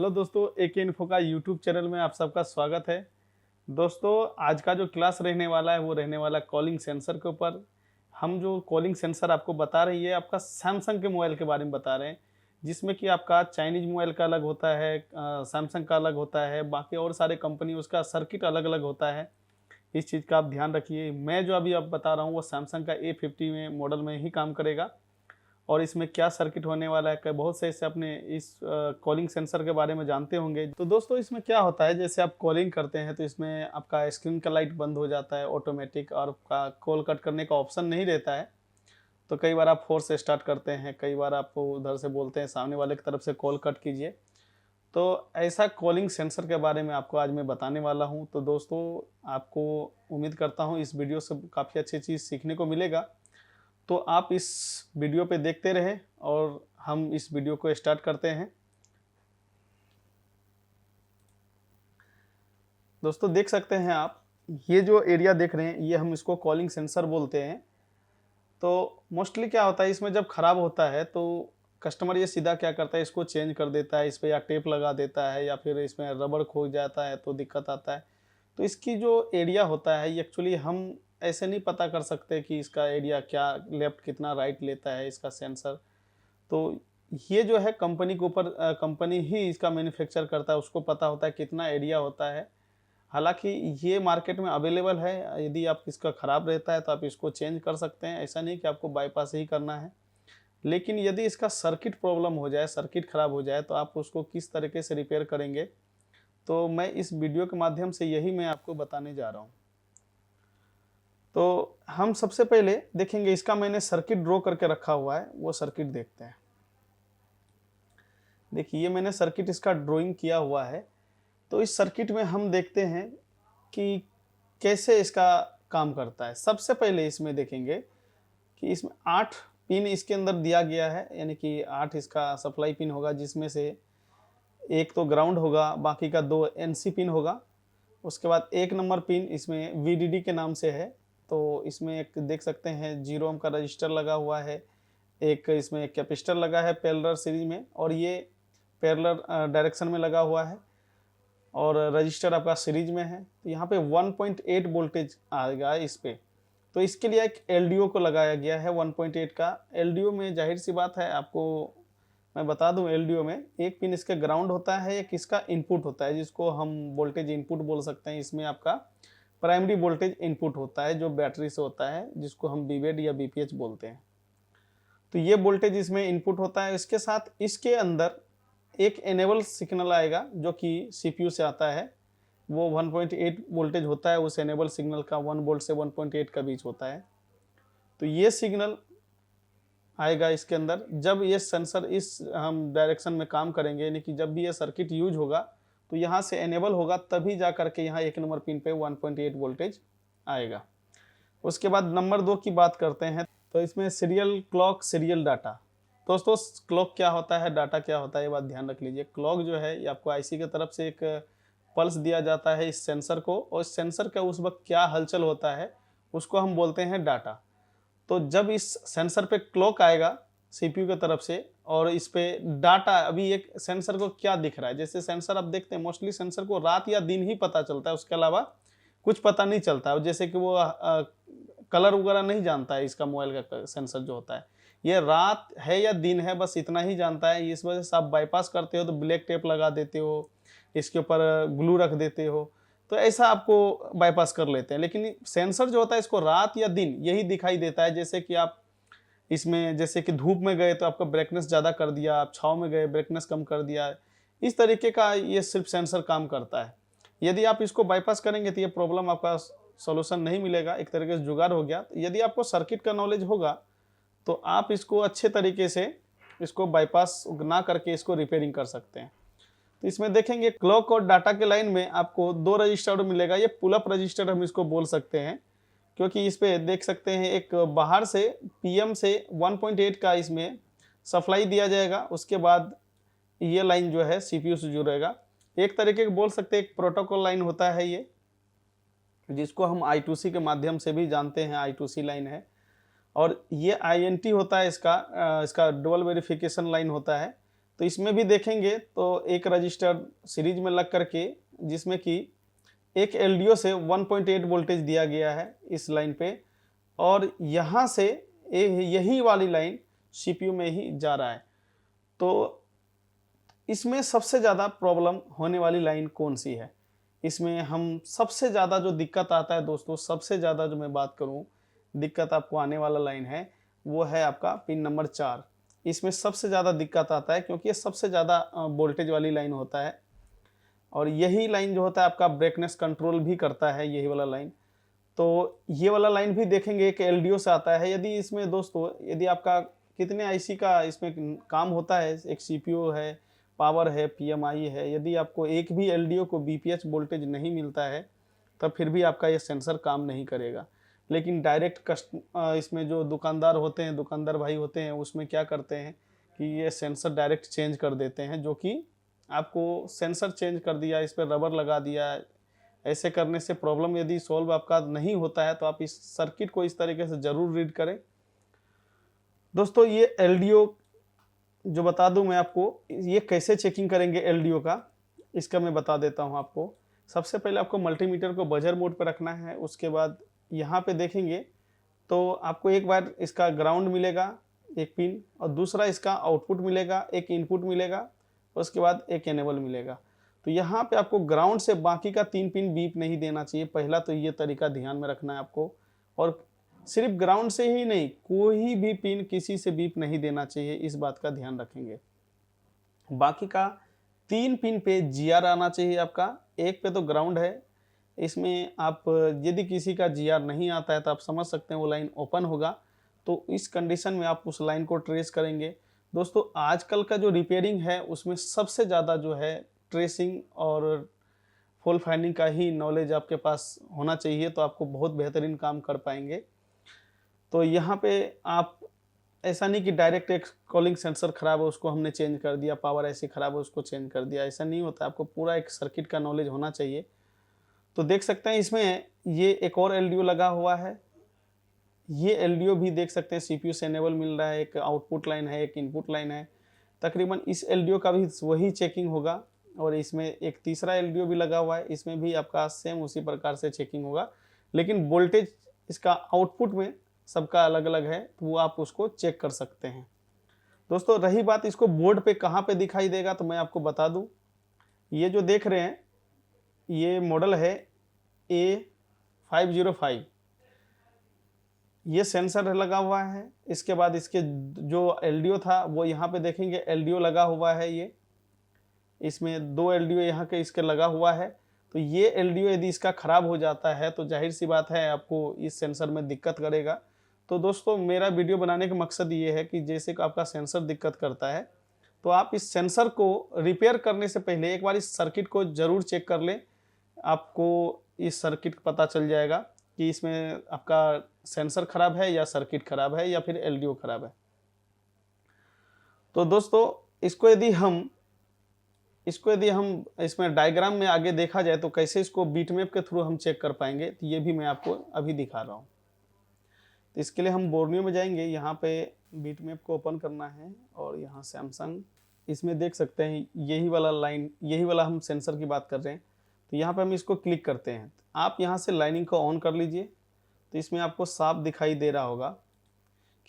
Hello दोस्तों, एके info का YouTube channel में आप सबका स्वागत है। दोस्तों, आज का जो क्लास रहने वाला है वो रहने वाला कॉलिंग सेंसर के ऊपर। हम जो कॉलिंग सेंसर आपको बता रही है आपका सैमसंग के मोबाइल के बारे में बता रहे हैं, जिसमें कि आपका चाइनीज मोबाइल का अलग होता है, सैमसंग का अलग होता है, बाकी और सारे कंपनी उसका सर्किट अलग अलग होता है। इस चीज़ का आप ध्यान रखिए। मैं जो अभी आप बता रहा हूँ वो सैमसंग का A50 में मॉडल में ही काम करेगा। और इसमें क्या सर्किट होने वाला है, बहुत से ऐसे अपने इस कॉलिंग सेंसर के बारे में जानते होंगे। तो दोस्तों, इसमें क्या होता है, जैसे आप कॉलिंग करते हैं तो इसमें आपका स्क्रीन का लाइट बंद हो जाता है ऑटोमेटिक, और आपका कॉल कट करने का ऑप्शन नहीं रहता है। तो कई बार आप फोर्स से स्टार्ट करते हैं, कई बार आपको उधर से बोलते हैं सामने वाले की तरफ से कॉल कट कीजिए। तो ऐसा कॉलिंग सेंसर के बारे में आपको आज मैं बताने वाला हूं। तो दोस्तों, आपको उम्मीद करता हूं इस वीडियो से काफ़ी अच्छी चीज़ सीखने को मिलेगा। तो आप इस वीडियो पे देखते रहें और हम इस वीडियो को स्टार्ट करते हैं। दोस्तों, देख सकते हैं आप, ये जो एरिया देख रहे हैं ये हम इसको कॉलिंग सेंसर बोलते हैं। तो मोस्टली क्या होता है, इसमें जब खराब होता है तो कस्टमर ये सीधा क्या करता है, इसको चेंज कर देता है, इस पर या टेप लगा देता है या फिर इसमें रबड़ खो जाता है तो दिक्कत आता है। तो इसकी जो एरिया होता है ये एक्चुअली हम ऐसे नहीं पता कर सकते कि इसका एरिया क्या, लेफ्ट कितना राइट लेता है इसका सेंसर। तो ये जो है कंपनी के ऊपर, कंपनी ही इसका मैन्युफैक्चर करता है, उसको पता होता है कितना एरिया होता है। हालांकि ये मार्केट में अवेलेबल है, यदि आप इसका ख़राब रहता है तो आप इसको चेंज कर सकते हैं, ऐसा नहीं कि आपको बाईपास ही करना है। लेकिन यदि इसका सर्किट प्रॉब्लम हो जाए, सर्किट ख़राब हो जाए, तो आप उसको किस तरीके से रिपेयर करेंगे, तो मैं इस वीडियो के माध्यम से यही मैं आपको बताने जा रहा हूँ। तो हम सबसे पहले देखेंगे, इसका मैंने सर्किट ड्रॉ करके रखा हुआ है, वो सर्किट देखते हैं। देखिए, ये मैंने सर्किट इसका ड्राइंग किया हुआ है। तो इस सर्किट में हम देखते हैं कि कैसे इसका काम करता है। सबसे पहले इसमें देखेंगे कि इसमें 8 पिन इसके अंदर दिया गया है, यानी कि 8 इसका सप्लाई पिन होगा, जिसमें से एक तो ग्राउंड होगा, बाकी का 2 एनसी पिन होगा। उसके बाद 1 नंबर पिन इसमें वीडीडी के नाम से है। तो इसमें एक देख सकते हैं 0 ओम का रजिस्टर लगा हुआ है, एक इसमें कैपेसिटर लगा है पैरेलल सीरीज में, और ये पैरेलल डायरेक्शन में लगा हुआ है, और रजिस्टर आपका सीरीज में है। तो यहाँ पे 1.8 वोल्टेज आएगा इस पे। तो इसके लिए एक एलडीओ को लगाया गया है 1.8 का। एलडीओ में जाहिर सी बात है, आपको मैं बता दूं, एलडीओ में एक पिन इसके ग्राउंड होता है, एक इसका इनपुट होता है, जिसको हम वोल्टेज इनपुट बोल सकते हैं। इसमें आपका प्राइमरी वोल्टेज इनपुट होता है जो बैटरी से होता है, जिसको हम बीवेड या बीपीएच बोलते हैं। तो ये वोल्टेज इसमें इनपुट होता है। इसके साथ इसके अंदर एक एनेबल सिग्नल आएगा जो कि सीपीयू से आता है। वो 1.8 वोल्टेज होता है, उस एनेबल सिग्नल का 1 वोल्ट से 1.8 का बीच होता है। तो ये सिग्नल आएगा इसके अंदर। जब ये सेंसर इस हम डायरेक्शन में काम करेंगे, यानी कि जब भी ये सर्किट यूज होगा तो यहाँ से एनेबल होगा, तभी जा करके यहाँ 1 नंबर पिन पे 1.8 वोल्टेज आएगा। उसके बाद नंबर 2 की बात करते हैं। तो इसमें सीरियल क्लॉक, सीरियल डाटा। दोस्तों, क्लॉक क्या होता है, डाटा क्या होता है, ये बात ध्यान रख लीजिए। क्लॉक जो है ये आपको आईसी की तरफ से एक पल्स दिया जाता है इस सेंसर को, और इस सेंसर का उस वक्त क्या हलचल होता है उसको हम बोलते हैं डाटा। तो जब इस सेंसर पे क्लॉक आएगा सीपीयू की तरफ से, और इस पे डाटा, अभी एक सेंसर को क्या दिख रहा है, जैसे सेंसर आप देखते हैं मोस्टली सेंसर को रात या दिन ही पता चलता है, उसके अलावा कुछ पता नहीं चलता है। जैसे कि वो कलर वगैरह नहीं जानता है, इसका मोबाइल का सेंसर जो होता है, ये रात है या दिन है बस इतना ही जानता है। इस वजह से आप बाईपास करते हो तो ब्लैक टेप लगा देते हो, इसके ऊपर ग्लू रख देते हो, तो ऐसा आपको बाईपास कर लेते हैं। लेकिन सेंसर जो होता है इसको रात या दिन यही दिखाई देता है। जैसे कि आप इसमें, जैसे कि धूप में गए तो आपका ब्राइटनेस ज़्यादा कर दिया, आप छाँव में गए ब्राइटनेस कम कर दिया, इस तरीके का ये सिर्फ सेंसर काम करता है। यदि आप इसको बाईपास करेंगे तो ये प्रॉब्लम आपका सॉल्यूशन नहीं मिलेगा, एक तरीके से जुगाड़ हो गया। यदि आपको सर्किट का नॉलेज होगा तो आप इसको अच्छे तरीके से इसको बाईपास ना करके इसको रिपेयरिंग कर सकते हैं। तो इसमें देखेंगे क्लॉक और डाटा के लाइन में आपको 2 रजिस्टर मिलेगा। ये पुल अप रजिस्टर हम इसको बोल सकते हैं, क्योंकि इस पे देख सकते हैं एक बाहर से पीएम से 1.8 का इसमें सप्लाई दिया जाएगा। उसके बाद ये लाइन जो है सीपीयू से जुड़ेगा। एक तरीके के बोल सकते हैं एक प्रोटोकॉल लाइन होता है ये, जिसको हम I2C के माध्यम से भी जानते हैं, I2C लाइन है। और ये INT होता है इसका, इसका डबल वेरिफिकेशन लाइन होता है। तो इसमें भी देखेंगे तो एक रजिस्टर सीरीज में लग करके, जिसमें कि एक एलडीओ से 1.8 वोल्टेज दिया गया है इस लाइन पे, और यहाँ से यही वाली लाइन सीपीयू में ही जा रहा है। तो इसमें सबसे ज़्यादा प्रॉब्लम होने वाली लाइन कौन सी है? इसमें हम सबसे ज़्यादा जो दिक्कत आता है दोस्तों, सबसे ज़्यादा जो मैं बात करूं दिक्कत आपको आने वाला लाइन है, वो है आपका पिन नंबर 4। इसमें सबसे ज़्यादा दिक्कत आता है क्योंकि ये सबसे ज़्यादा वोल्टेज वाली लाइन होता है, और यही लाइन जो होता है आपका ब्रेकनेस कंट्रोल भी करता है, यही वाला लाइन। तो ये वाला लाइन भी देखेंगे एक एलडीओ से आता है। यदि इसमें दोस्तों, यदि आपका कितने आईसी का इसमें काम होता है, एक सीपीयू है, पावर है, पीएमआई है, यदि आपको एक भी एलडीओ को बीपीएच वोल्टेज नहीं मिलता है, तब फिर भी आपका ये सेंसर काम नहीं करेगा। लेकिन डायरेक्ट इसमें जो दुकानदार होते हैं, दुकानदार भाई होते हैं, उसमें क्या करते हैं कि ये सेंसर डायरेक्ट चेंज कर देते हैं, जो कि आपको सेंसर चेंज कर दिया, इस पर रबर लगा दिया। ऐसे करने से प्रॉब्लम यदि सॉल्व आपका नहीं होता है, तो आप इस सर्किट को इस तरीके से ज़रूर रीड करें। दोस्तों ये एलडीओ जो बता दूं मैं आपको, ये कैसे चेकिंग करेंगे एलडीओ का, इसका मैं बता देता हूं आपको। सबसे पहले आपको मल्टीमीटर को बजर मोड पर रखना है। उसके बाद यहाँ पे देखेंगे तो आपको एक बार इसका ग्राउंड मिलेगा, एक पिन, और दूसरा इसका आउटपुट मिलेगा, एक इनपुट मिलेगा, उसके बाद एक एनेबल मिलेगा। तो यहाँ पे आपको ग्राउंड से बाकी का 3 पिन बीप नहीं देना चाहिए। पहला तो ये तरीका ध्यान में रखना है आपको, और सिर्फ ग्राउंड से ही नहीं, कोई भी पिन किसी से बीप नहीं देना चाहिए, इस बात का ध्यान रखेंगे। बाकी का 3 पिन पे जीआर आना चाहिए आपका, एक पे तो ग्राउंड है। इसमें आप यदि किसी का जीआर नहीं आता है तो आप समझ सकते हैं वो लाइन ओपन होगा। तो इस कंडीशन में आप उस लाइन को ट्रेस करेंगे। दोस्तों आजकल का जो रिपेयरिंग है उसमें सबसे ज़्यादा जो है ट्रेसिंग और फॉल्ट फाइंडिंग का ही नॉलेज आपके पास होना चाहिए, तो आपको बहुत बेहतरीन काम कर पाएंगे। तो यहाँ पे आप ऐसा नहीं कि डायरेक्ट एक कॉलिंग सेंसर खराब है उसको हमने चेंज कर दिया, पावर ऐसी खराब है उसको चेंज कर दिया, ऐसा नहीं होता। आपको पूरा एक सर्किट का नॉलेज होना चाहिए। तो देख सकते हैं इसमें ये एक और एलडीओ लगा हुआ है। ये एलडीओ भी देख सकते हैं सीपीयू से एनेबल मिल रहा है, एक आउटपुट लाइन है, एक इनपुट लाइन है। तकरीबन इस एलडीओ का भी वही चेकिंग होगा, और इसमें एक तीसरा एलडीओ भी लगा हुआ है, इसमें भी आपका सेम उसी प्रकार से चेकिंग होगा। लेकिन वोल्टेज इसका आउटपुट में सबका अलग अलग है, तो वो आप उसको चेक कर सकते हैं। दोस्तों रही बात इसको बोर्ड पे कहाँ पे दिखाई देगा, तो मैं आपको बता दूं, ये जो देख रहे हैं ये मॉडल है A505, ये सेंसर लगा हुआ है। इसके बाद इसके जो एलडीओ था वो यहाँ पे देखेंगे एलडीओ लगा हुआ है। ये इसमें 2 एलडीओ यहाँ के इसके लगा हुआ है। तो ये एलडीओ यदि इसका ख़राब हो जाता है तो जाहिर सी बात है आपको इस सेंसर में दिक्कत करेगा। तो दोस्तों मेरा वीडियो बनाने का मकसद ये है कि जैसे कि आपका सेंसर दिक्कत करता है, तो आप इस सेंसर को रिपेयर करने से पहले एक बार इस सर्किट को ज़रूर चेक कर लें। आपको इस सर्किट पता चल जाएगा कि इसमें आपका सेंसर ख़राब है या सर्किट ख़राब है या फिर एलडीओ ख़राब है। तो दोस्तों इसको यदि हम इसमें डायग्राम में आगे देखा जाए तो कैसे इसको बीटमैप के थ्रू हम चेक कर पाएंगे, तो ये भी मैं आपको अभी दिखा रहा हूँ। तो इसके लिए हम बोर्नियो में जाएंगे, यहाँ पे बीटमैप को ओपन करना है, और यहाँ सैमसंग, इसमें देख सकते हैं यही वाला लाइन, यही वाला हम सेंसर की बात कर रहे हैं। तो यहाँ पे हम इसको क्लिक करते हैं। आप यहाँ से लाइनिंग को ऑन कर लीजिए, तो इसमें आपको साफ दिखाई दे रहा होगा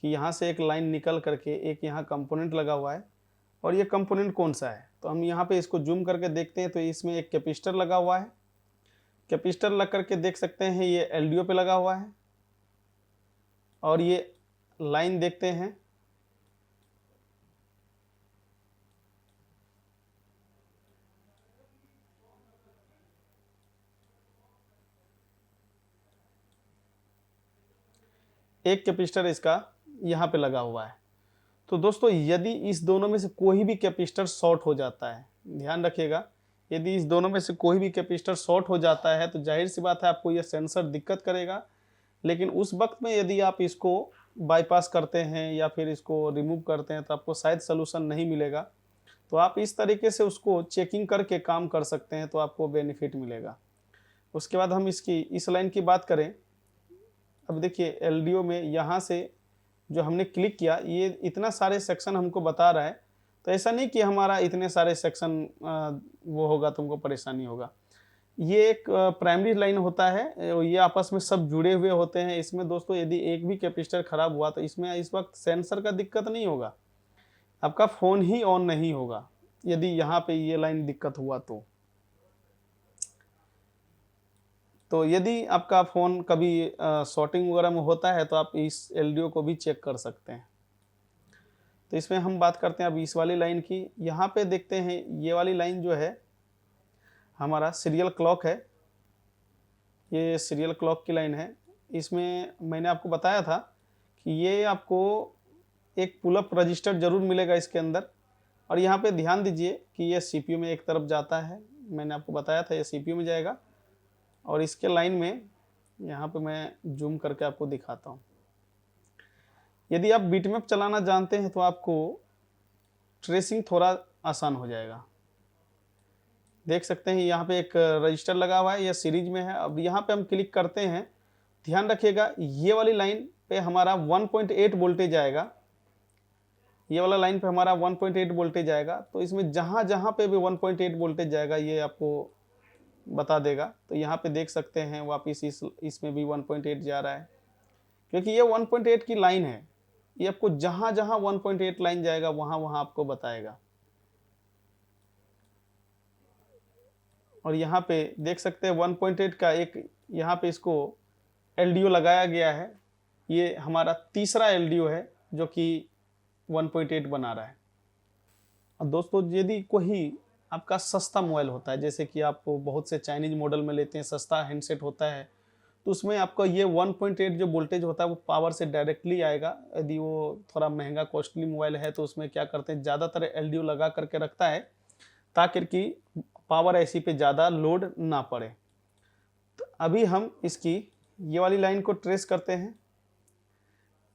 कि यहाँ से एक लाइन निकल करके एक यहाँ कंपोनेंट लगा हुआ है। और ये कंपोनेंट कौन सा है, तो हम यहाँ पे इसको जूम करके देखते हैं। तो इसमें एक कैपेसिटर लगा हुआ है। कैपेसिटर लग करके देख सकते हैं ये एलडीओ पे लगा हुआ है, और ये लाइन देखते हैं, एक कैपेसिटर इसका यहाँ पे लगा हुआ है। तो दोस्तों यदि इस दोनों में से कोई भी कैपेसिटर शॉर्ट हो जाता है, ध्यान रखिएगा, यदि इस दोनों में से कोई भी कैपेसिटर शॉर्ट हो जाता है तो जाहिर सी बात है आपको यह सेंसर दिक्कत करेगा। लेकिन उस वक्त में यदि आप इसको बाईपास करते हैं या फिर इसको रिमूव करते हैं तो आपको शायद सलूशन नहीं मिलेगा। तो आप इस तरीके से उसको चेकिंग करके काम कर सकते हैं, तो आपको बेनिफिट मिलेगा। उसके बाद हम इस लाइन की बात करें। अब देखिए एलडीओ में यहाँ से जो हमने क्लिक किया, ये इतना सारे सेक्शन हमको बता रहा है। तो ऐसा नहीं कि हमारा इतने सारे सेक्शन वो होगा तुमको परेशानी होगा। ये एक प्राइमरी लाइन होता है, ये आपस में सब जुड़े हुए होते हैं। इसमें दोस्तों यदि एक भी कैपेसिटर खराब हुआ तो इसमें इस वक्त सेंसर का दिक्कत नहीं होगा, आपका फ़ोन ही ऑन नहीं होगा यदि यहाँ पे ये लाइन दिक्कत हुआ तो यदि आपका फ़ोन कभी शॉर्टिंग वगैरह में होता है तो आप इस एलडीओ को भी चेक कर सकते हैं। तो इसमें हम बात करते हैं अब इस वाली लाइन की। यहाँ पे देखते हैं ये वाली लाइन जो है हमारा सीरियल क्लॉक है, ये सीरियल क्लॉक की लाइन है। इसमें मैंने आपको बताया था कि ये आपको एक पुल अप रजिस्टर ज़रूर मिलेगा इसके अंदर। और यहाँ पे ध्यान दीजिए कि ये सीपीयू में एक तरफ जाता है, मैंने आपको बताया था ये सीपीयू में जाएगा। और इसके लाइन में यहाँ पे मैं जूम करके आपको दिखाता हूँ। यदि आप बिटमैप चलाना जानते हैं तो आपको ट्रेसिंग थोड़ा आसान हो जाएगा। देख सकते हैं यहाँ पे एक रजिस्टर लगा हुआ है, यह सीरीज में है। अब यहाँ पे हम क्लिक करते हैं, ध्यान रखिएगा ये वाली लाइन पे हमारा 1.8 वोल्टेज आएगा, ये वाला लाइन पे हमारा 1.8 वोल्टेज आएगा। तो इसमें जहाँ जहाँ पे भी 1.8 वोल्टेज जाएगा ये आपको बता देगा। तो यहाँ पे देख सकते हैं वापिस इसमें भी 1.8 जा रहा है, क्योंकि ये 1.8 की लाइन है। ये आपको जहाँ जहाँ 1.8 लाइन जाएगा वहाँ वहाँ आपको बताएगा। और यहाँ पे देख सकते हैं 1.8 का एक यहाँ पे इसको एलडीओ लगाया गया है। ये हमारा तीसरा एलडीओ है जो कि 1.8 बना रहा है। और दोस्तों यदि कोई आपका सस्ता मोबाइल होता है, जैसे कि आप बहुत से चाइनीज मॉडल में लेते हैं, सस्ता हैंडसेट होता है, तो उसमें आपका ये 1.8 जो वोल्टेज होता है वो पावर से डायरेक्टली आएगा। यदि वो थोड़ा महंगा कॉस्टली मोबाइल है तो उसमें क्या करते हैं, ज़्यादातर एलडीओ लगा करके रखता है ताकि कि पावर ऐसी पे ज़्यादा लोड ना पड़े। तो अभी हम इसकी ये वाली लाइन को ट्रेस करते हैं।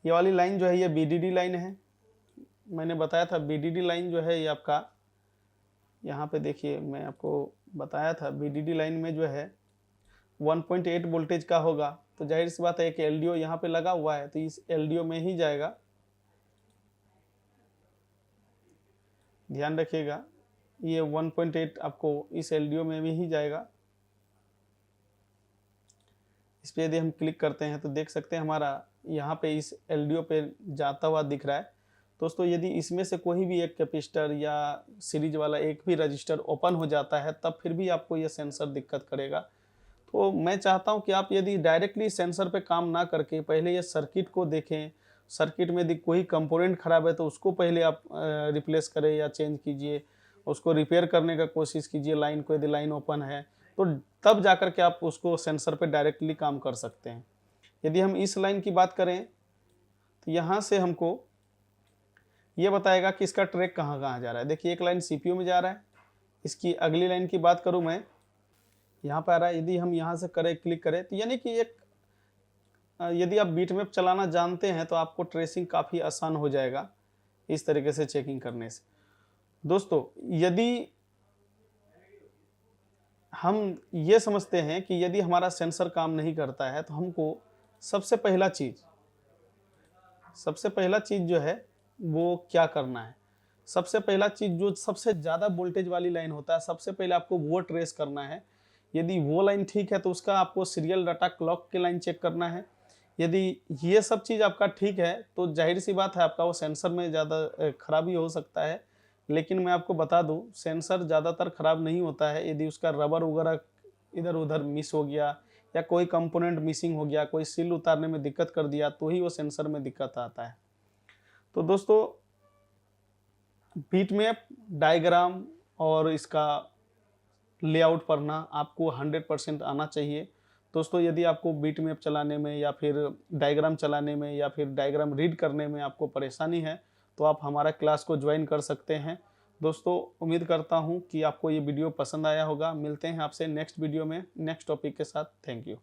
ये वाली लाइन जो है ये बीडीडी लाइन है। मैंने बताया था बीडीडी लाइन जो है ये आपका यहाँ पे देखिए, मैं आपको बताया था बीडीडी लाइन में जो है 1.8 वोल्टेज का होगा। तो जाहिर सी बात है कि एलडीओ यहाँ पे लगा हुआ है तो इस एलडीओ में ही जाएगा। ध्यान रखिएगा ये 1.8 आपको इस एलडीओ में भी ही जाएगा। इस पर यदि हम क्लिक करते हैं तो देख सकते हैं हमारा यहाँ पे इस एलडीओ पे जाता हुआ दिख रहा है। दोस्तों यदि इसमें से कोई भी एक कैपेसिटर या सीरीज वाला एक भी रजिस्टर ओपन हो जाता है तब फिर भी आपको ये सेंसर दिक्कत करेगा। तो मैं चाहता हूँ कि आप यदि डायरेक्टली सेंसर पे काम ना करके पहले ये सर्किट को देखें। सर्किट में यदि कोई कंपोनेंट खराब है तो उसको पहले आप रिप्लेस करें या चेंज कीजिए, उसको रिपेयर करने का कोशिश कीजिए लाइन को, यदि लाइन ओपन है तो तब जाकर के आप उसको सेंसर पे डायरेक्टली काम कर सकते हैं। यदि हम इस लाइन की बात करें तो यहाँ से हमको ये बताएगा कि इसका ट्रैक कहाँ कहाँ जा रहा है। देखिए एक लाइन सीपीयू में जा रहा है। इसकी अगली लाइन की बात करूँ मैं, यहाँ पर आ रहा है। यदि हम यहाँ से करें क्लिक करें तो यानी कि एक यदि आप बीटमैप चलाना जानते हैं तो आपको ट्रेसिंग काफ़ी आसान हो जाएगा इस तरीके से चेकिंग करने से। दोस्तों यदि हम ये समझते हैं कि यदि हमारा सेंसर काम नहीं करता है तो हमको सबसे पहला चीज़ जो है वो क्या करना है। सबसे पहला चीज़ जो सबसे ज़्यादा वोल्टेज वाली लाइन होता है, सबसे पहले आपको वो ट्रेस करना है। यदि वो लाइन ठीक है तो उसका आपको सीरियल डाटा क्लॉक की लाइन चेक करना है। यदि ये सब चीज़ आपका ठीक है तो जाहिर सी बात है आपका वो सेंसर में ज़्यादा खराबी हो सकता है। लेकिन मैं आपको बता दूं सेंसर ज़्यादातर ख़राब नहीं होता है। यदि उसका रबर वगैरह इधर उधर मिस हो गया या कोई कंपोनेंट मिसिंग हो गया, कोई सील उतारने में दिक्कत कर दिया तो ही वो सेंसर में दिक्कत आता है। तो दोस्तों बीटमैप डायग्राम और इसका लेआउट पढ़ना आपको 100% आना चाहिए। दोस्तों यदि आपको बीटमैप चलाने में या फिर डायग्राम चलाने में या फिर डायग्राम रीड करने में आपको परेशानी है तो आप हमारा क्लास को ज्वाइन कर सकते हैं। दोस्तों उम्मीद करता हूं कि आपको ये वीडियो पसंद आया होगा। मिलते हैं आपसे नेक्स्ट वीडियो में नेक्स्ट टॉपिक के साथ। Thank you.